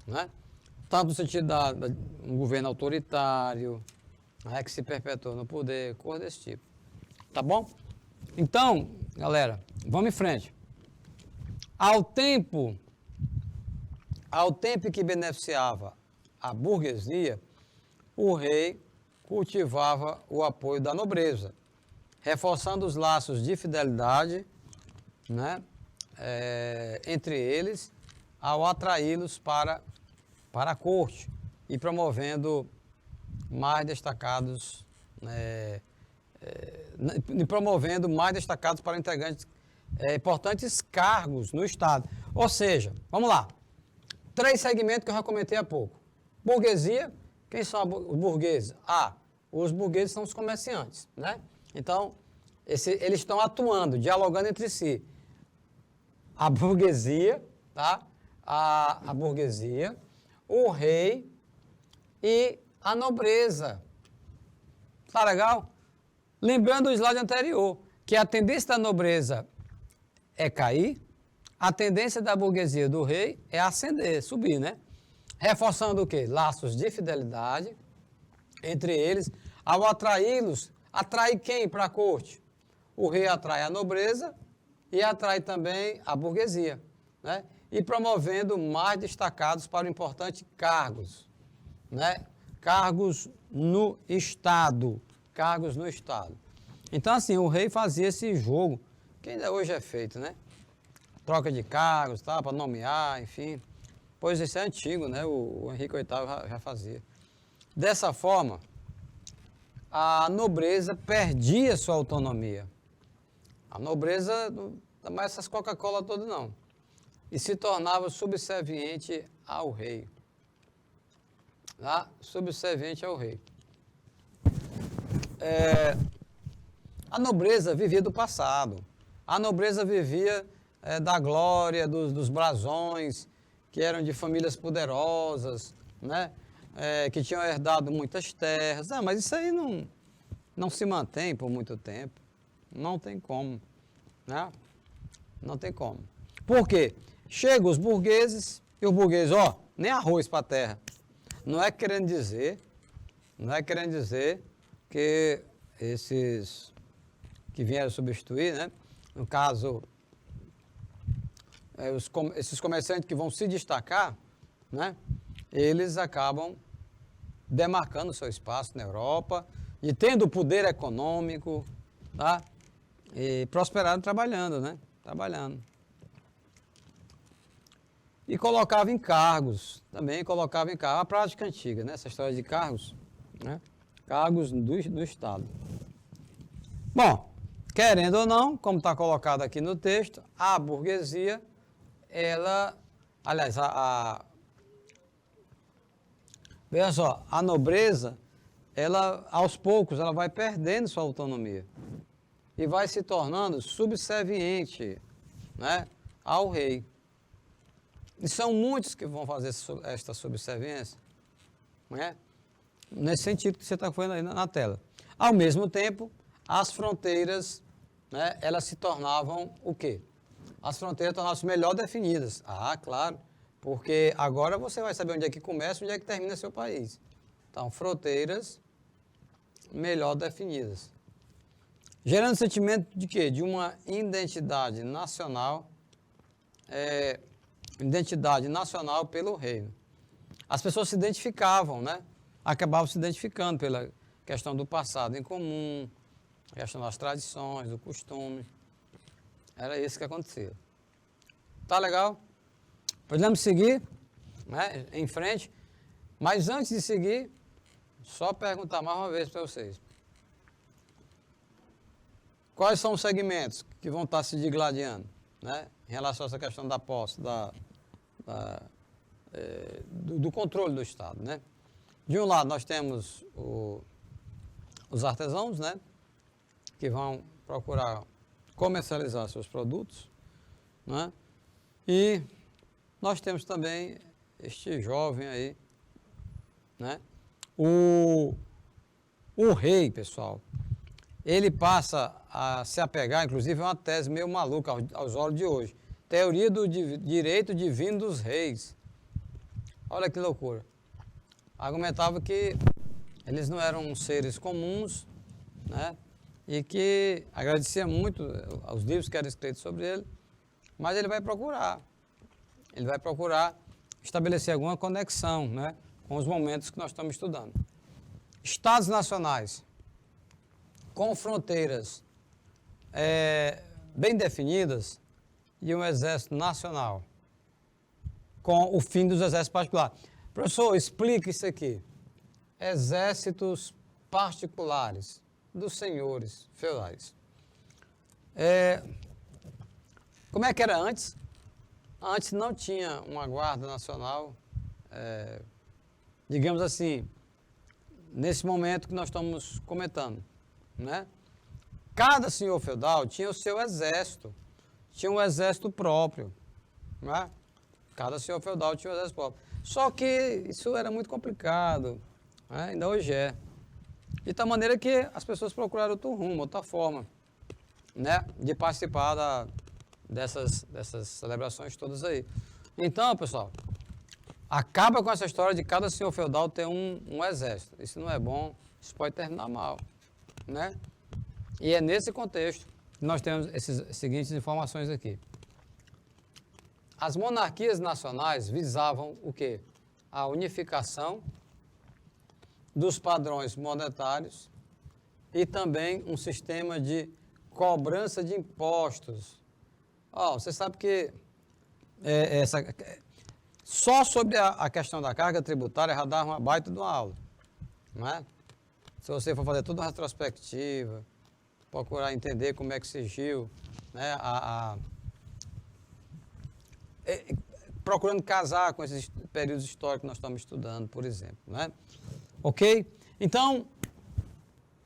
né? Tanto no sentido de um governo autoritário, né, que se perpetua no poder, coisa desse tipo. Tá bom? Então, galera, vamos em frente. Ao tempo que beneficiava a burguesia, o rei cultivava o apoio da nobreza, reforçando os laços de fidelidade, né, entre eles, ao atraí-los para a corte e promovendo mais destacados, para integrantes importantes cargos no Estado. Ou seja, vamos lá, 3 segmentos que eu já comentei há pouco. Burguesia, quem são os burgueses? Os burgueses são os comerciantes, né? Então, eles estão atuando, dialogando entre si. A burguesia, tá? A burguesia, o rei e a nobreza. Tá legal? Lembrando o slide anterior, que a tendência da nobreza é cair, a tendência da burguesia do rei é ascender, subir, né? Reforçando o quê? Laços de fidelidade entre eles, ao atraí-los, atrai quem para a corte? O rei atrai a nobreza e atrai também a burguesia, né? E promovendo mais destacados para importantes cargos, né? Cargos no Estado. Então, assim, o rei fazia esse jogo, que ainda hoje é feito, né? Troca de cargos, tá? Para nomear, enfim. Pois isso é antigo, né? O Henrique VIII já fazia. Dessa forma, a nobreza perdia sua autonomia. A nobreza não dá mais essas Coca-Cola todas, não. E se tornava subserviente ao rei. Tá? Subserviente ao rei. A nobreza vivia do passado. A nobreza vivia da glória, dos brasões, que eram de famílias poderosas, né? Que tinham herdado muitas terras. Mas isso aí não se mantém por muito tempo. Não tem como, né? Não tem como. Por quê? Chegam os burgueses, e os burgueses, nem arroz para a terra. Não é querendo dizer que esses que vieram substituir, né? No caso, esses comerciantes que vão se destacar, né? eles acabam demarcando o seu espaço na Europa e tendo poder econômico, tá? E prosperaram trabalhando, né? Trabalhando. E colocava em cargos, também colocava em cargos. A prática antiga, né? Essa história de cargos, né? Cargos do Estado. Bom, querendo ou não, como está colocado aqui no texto, a burguesia, ela, aliás, veja só, a nobreza, ela, aos poucos, ela vai perdendo sua autonomia e vai se tornando subserviente, né, ao rei. E são muitos que vão fazer esta subserviência, né, nesse sentido que você está vendo aí na tela. Ao mesmo tempo, as fronteiras, né, elas se tornavam o quê? As fronteiras tornavam-se melhor definidas. Ah, claro, porque agora você vai saber onde é que começa e onde é que termina seu país. Então, fronteiras melhor definidas. Gerando sentimento de quê? De uma identidade nacional, pelo reino. As pessoas se identificavam, né? Acabavam se identificando pela questão do passado em comum, a questão das tradições, do costume. Era isso que acontecia. Tá legal? Podemos seguir, né, em frente. Mas antes de seguir, só perguntar mais uma vez para vocês. Quais são os segmentos que vão estar se digladiando, né, em relação a essa questão da posse, do controle do Estado, né? De um lado, nós temos os artesãos, né, que vão procurar comercializar seus produtos, né? E nós temos também este jovem aí, né? O rei, pessoal, ele passa a se apegar, inclusive é uma tese meio maluca aos olhos de hoje, teoria do direito divino dos reis. Olha que loucura. Argumentava que eles não eram seres comuns, né? E que agradecia muito aos livros que eram escritos sobre ele, mas ele vai procurar estabelecer alguma conexão, né, com os momentos que nós estamos estudando. Estados nacionais com fronteiras bem definidas e um exército nacional com o fim dos exércitos particulares. Professor, explica isso aqui. Exércitos particulares dos senhores feudais. Como é que era antes? Antes não tinha uma guarda nacional, digamos assim, nesse momento que nós estamos comentando, né? Cada senhor feudal tinha o seu exército, tinha um exército próprio, né? Cada senhor feudal tinha um exército próprio. Só que isso era muito complicado, né? Ainda hoje é. De tal maneira que as pessoas procuraram outro rumo, outra forma, né, de participar dessas celebrações todas aí. Então, pessoal, acaba com essa história de cada senhor feudal ter um exército. Isso não é bom, isso pode terminar mal, né? E é nesse contexto que nós temos essas seguintes informações aqui. As monarquias nacionais visavam o quê? A unificação dos padrões monetários e também um sistema de cobrança de impostos. Você sabe que só sobre a questão da carga tributária já dá uma baita de uma aula, não é? Se você for fazer toda uma retrospectiva, procurar entender como é que surgiu, né, procurando casar com esses períodos históricos que nós estamos estudando, por exemplo, né? Ok? Então,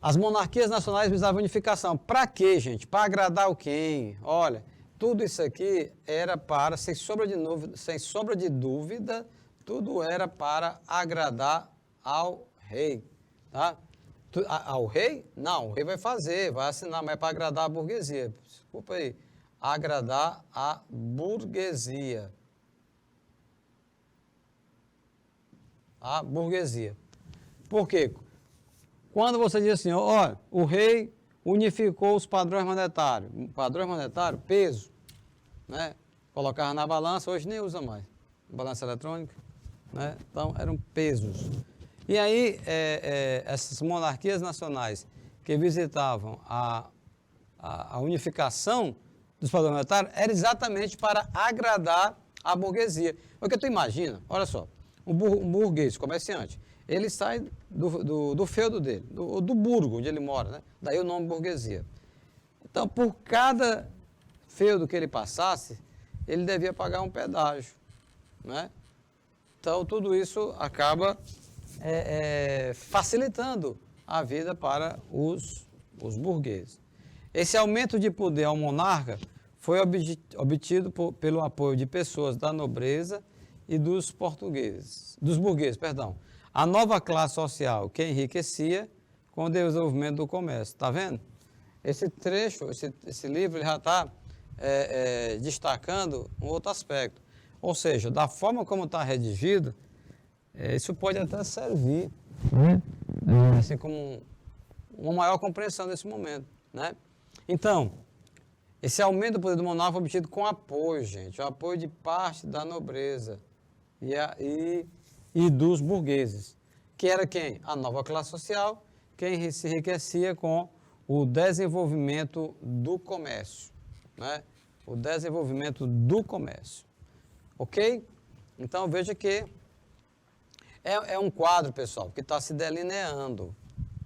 as monarquias nacionais visavam unificação. Para quê, gente? Para agradar quem? Olha, tudo isso aqui era para, sem sombra de dúvida, tudo era para agradar ao rei. Tá? Ao rei? Não, o rei vai fazer, vai assinar, mas é para agradar a burguesia. Desculpa aí. Agradar a burguesia. A burguesia. Por quê? Quando você diz assim, olha, o rei unificou os padrões monetários. Padrões monetários, peso, né? Colocava na balança, hoje nem usa mais. Balança eletrônica, né? Então, eram pesos. E aí, essas monarquias nacionais que visitavam a unificação dos padrões monetários era exatamente para agradar a burguesia. Porque tu imagina, olha só, um burguês, comerciante, ele sai do feudo dele, do burgo onde ele mora, né? Daí o nome burguesia. Então, por cada feudo que ele passasse, ele devia pagar um pedágio, né? Então, tudo isso acaba facilitando a vida para os burgueses. Esse aumento de poder ao monarca foi obtido pelo apoio de pessoas da nobreza e dos burgueses. A nova classe social que enriquecia com o desenvolvimento do comércio. Está vendo? Esse trecho, esse livro, ele já está destacando um outro aspecto. Ou seja, da forma como está redigido, isso pode até servir, né? Assim como uma maior compreensão nesse momento, né? Então, esse aumento do poder do monarca foi obtido com apoio, gente, o apoio de parte da nobreza e dos burgueses, que era quem? A nova classe social, quem se enriquecia com o desenvolvimento do comércio, né? O desenvolvimento do comércio, ok? Então, veja que é um quadro, pessoal, que está se delineando,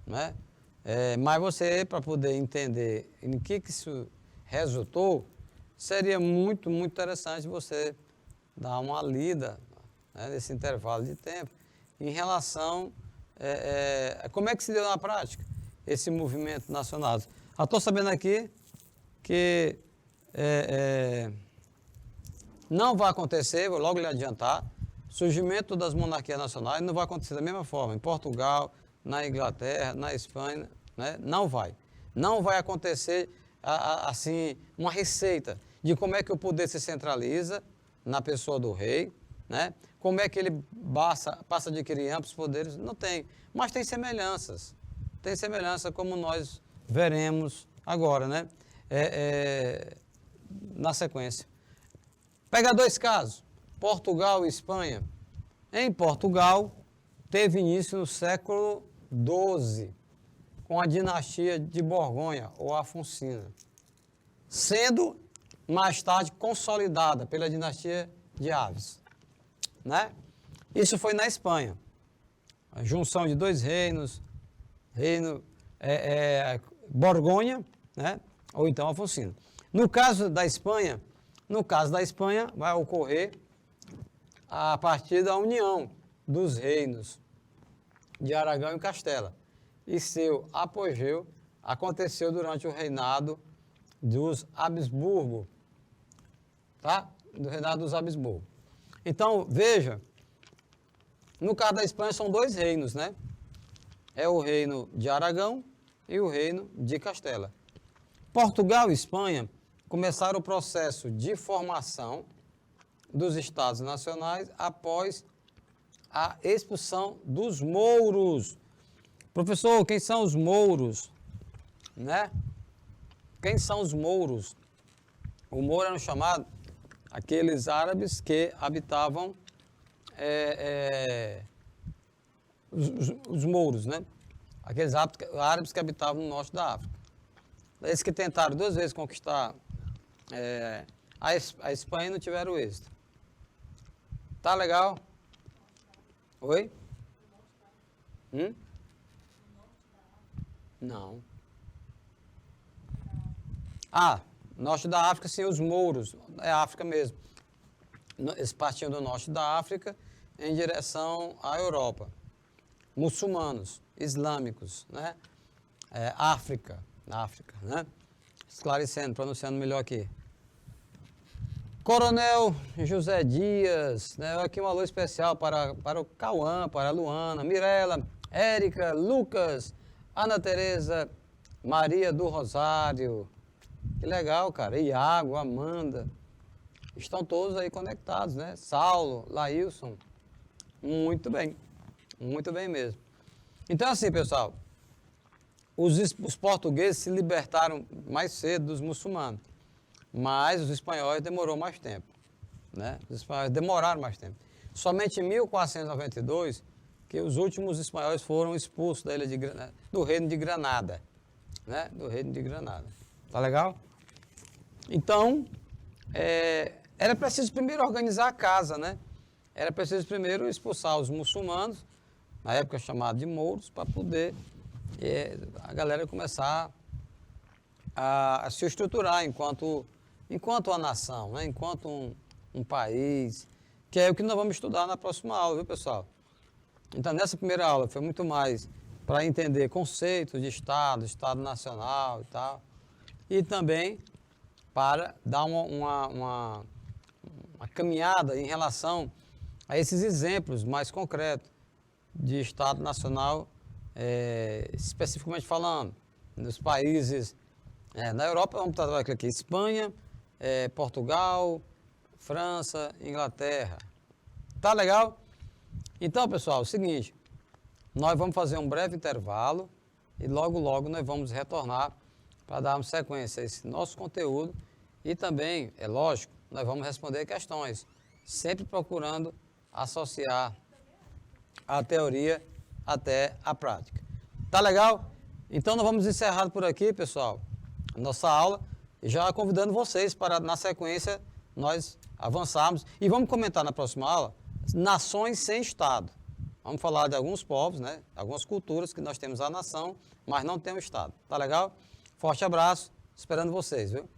né? Mas você, para poder entender em que isso resultou, seria muito, muito interessante você dar uma lida, né, nesse intervalo de tempo em relação a como é que se deu na prática esse movimento nacional. Eu estou sabendo aqui que não vai acontecer, vou logo lhe adiantar, surgimento das monarquias nacionais não vai acontecer da mesma forma em Portugal, na Inglaterra, na Espanha, né? Não vai. Não vai acontecer assim uma receita de como é que o poder se centraliza na pessoa do rei, né? Como é que ele passa a adquirir amplos poderes? Não tem. Mas tem semelhanças. Tem semelhança como nós veremos agora, né? Na sequência. Pega dois casos, Portugal e Espanha. Em Portugal, teve início no século XII, com a dinastia de Borgonha, ou Afonsina, sendo mais tarde consolidada pela dinastia de Aves, né? Isso foi na Espanha, a junção de dois reinos, Borgonha, né? Ou então Afonsina. No caso da Espanha, vai ocorrer a partir da união dos reinos de Aragão e Castela. E seu apogeu aconteceu durante o reinado dos Habsburgo, tá? Do reinado dos Habsburgo. Então, veja, no caso da Espanha são dois reinos, né? É o reino de Aragão e o reino de Castela. Portugal e Espanha começaram o processo de formação dos Estados Nacionais após a expulsão dos mouros. Professor, quem são os mouros? Né? Quem são os mouros? O mouro eram chamados aqueles árabes que habitavam os mouros, né? Aqueles árabes que habitavam no norte da África. Eles que tentaram duas vezes conquistar a Espanha e não tiveram êxito. Tá legal? Oi? Não. Norte da África, sim, os mouros. É África mesmo. Eles partiam do norte da África em direção à Europa. Muçulmanos, islâmicos, né? África, né? Esclarecendo, pronunciando melhor aqui. Coronel José Dias, né? Aqui um alô especial para o Cauã, para a Luana, Mirela, Érica, Lucas, Ana Tereza, Maria do Rosário. Que legal, cara. Iago, Amanda. Estão todos aí conectados, né? Saulo, Laílson. Muito bem mesmo. Então, assim, pessoal, os portugueses se libertaram mais cedo dos muçulmanos, mas os espanhóis demorou mais tempo, né? Os espanhóis demoraram mais tempo. Somente em 1492 que os últimos espanhóis foram expulsos da ilha do reino de Granada, né? Do reino de Granada. Tá legal? Então, era preciso primeiro organizar a casa, né? Era preciso primeiro expulsar os muçulmanos, na época chamado de mouros, para poder a galera começar a se estruturar enquanto a nação, né? Enquanto um país, que é o que nós vamos estudar na próxima aula, viu, pessoal? Então, nessa primeira aula foi muito mais para entender conceitos de Estado, Estado Nacional e tal, e também para dar uma caminhada em relação a esses exemplos mais concretos de Estado Nacional, especificamente falando, nos países, na Europa, vamos tratar aqui, Espanha, Portugal, França, Inglaterra. Tá legal? Então, pessoal, é o seguinte, nós vamos fazer um breve intervalo e logo, logo nós vamos retornar para darmos sequência a esse nosso conteúdo e também, é lógico, nós vamos responder questões, sempre procurando associar a teoria até a prática. Tá legal? Então, nós vamos encerrar por aqui, pessoal, a nossa aula, já convidando vocês para, na sequência, nós avançarmos e vamos comentar na próxima aula nações sem Estado. Vamos falar de alguns povos, né? Algumas culturas que nós temos a nação, mas não temos Estado. Tá legal? Forte abraço, esperando vocês, viu?